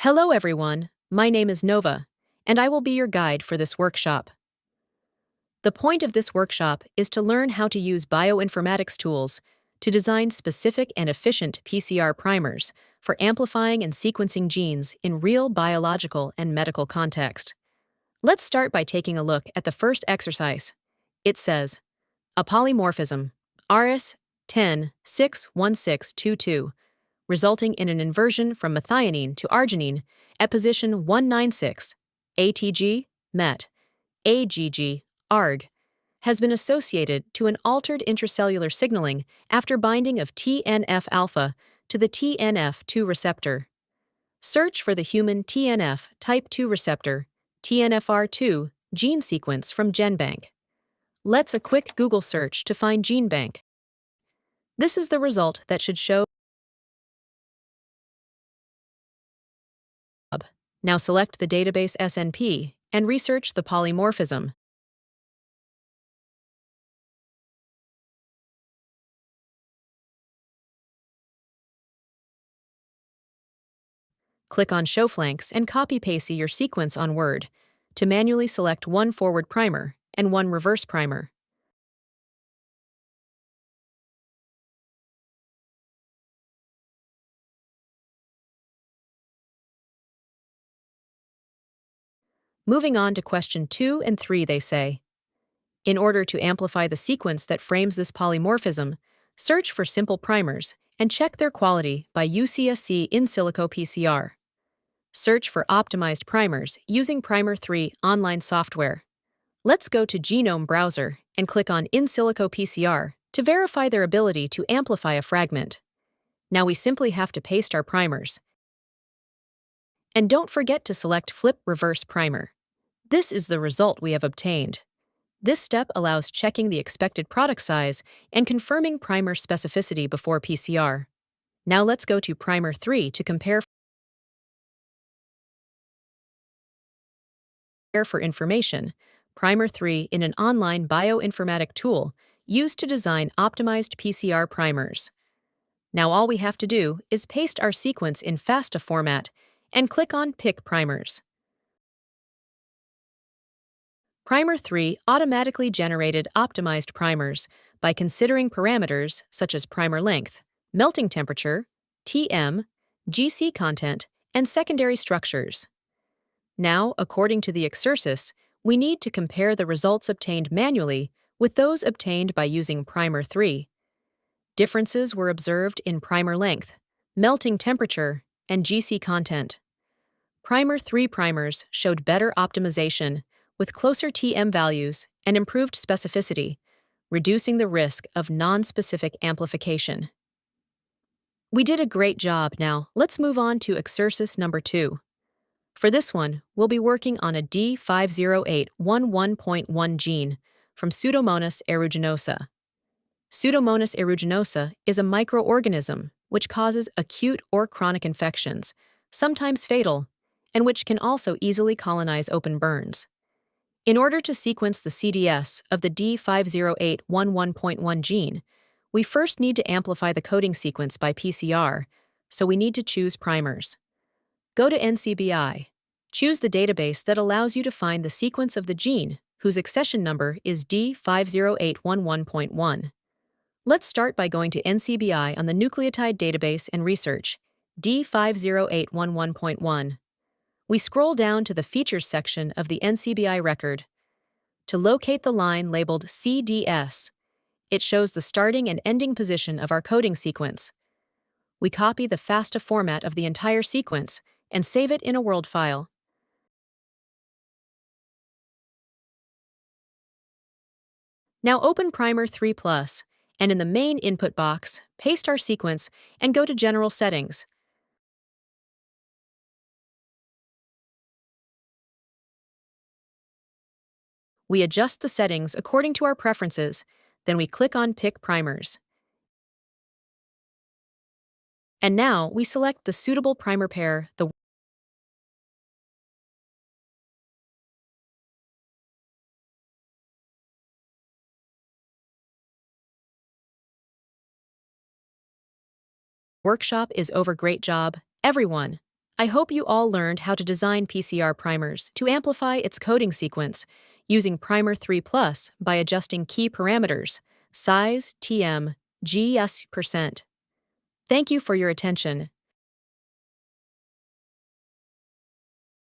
Hello everyone, my name is Nova, and I will be your guide for this workshop. The point of this workshop is to learn how to use bioinformatics tools to design specific and efficient PCR primers for amplifying and sequencing genes in real biological and medical context. Let's start by taking a look at the first exercise. It says, a polymorphism, RS10-61622, resulting in an inversion from methionine to arginine at position 196, ATG, MET, AGG, ARG, has been associated to an altered intracellular signaling after binding of TNF-alpha to the TNF2 receptor. Search for the human TNF type 2 receptor, TNFR2, gene sequence from GenBank. Let's a quick Google search to find GenBank. This is the result that should show. Now select the database SNP and research the polymorphism. Click on Show Flanks and copy-paste your sequence on Word to manually select one forward primer and one reverse primer. Moving on to question 2 and 3, they say, in order to amplify the sequence that frames this polymorphism, search for simple primers and check their quality by UCSC in silico PCR. Search for optimized primers using Primer3 online software. Let's go to Genome Browser and click on In Silico PCR to verify their ability to amplify a fragment. Now we simply have to paste our primers. And don't forget to select Flip Reverse Primer. This is the result we have obtained. This step allows checking the expected product size and confirming primer specificity before PCR. Now let's go to Primer3 to compare for information. Primer3 in an online bioinformatic tool used to design optimized PCR primers. Now all we have to do is paste our sequence in FASTA format and click on Pick Primers. Primer3 automatically generated optimized primers by considering parameters such as primer length, melting temperature, TM, GC content, and secondary structures. Now, according to the exercise, we need to compare the results obtained manually with those obtained by using Primer3. Differences were observed in primer length, melting temperature, and GC content. Primer3 primers showed better optimization with closer TM values and improved specificity, reducing the risk of non-specific amplification. We did a great job. Now, let's move on to exercise number 2. For this one, we'll be working on a D50811.1 gene from Pseudomonas aeruginosa. Pseudomonas aeruginosa is a microorganism which causes acute or chronic infections, sometimes fatal, and which can also easily colonize open burns. In order to sequence the CDS of the D50811.1 gene, we first need to amplify the coding sequence by PCR, so we need to choose primers. Go to NCBI. Choose the database that allows you to find the sequence of the gene, whose accession number is D50811.1. Let's start by going to NCBI on the nucleotide database and research D50811.1. We scroll down to the Features section of the NCBI record. To locate the line labeled CDS, it shows the starting and ending position of our coding sequence. We copy the FASTA format of the entire sequence and save it in a Word file. Now open Primer3Plus, and in the main input box, paste our sequence and go to General Settings. We adjust the settings according to our preferences, then we click on Pick Primers. And now we select the suitable primer pair. The workshop is over. Great job, everyone! I hope you all learned how to design PCR primers to amplify its coding sequence using Primer3Plus by adjusting key parameters, size, TM, GS%. Thank you for your attention.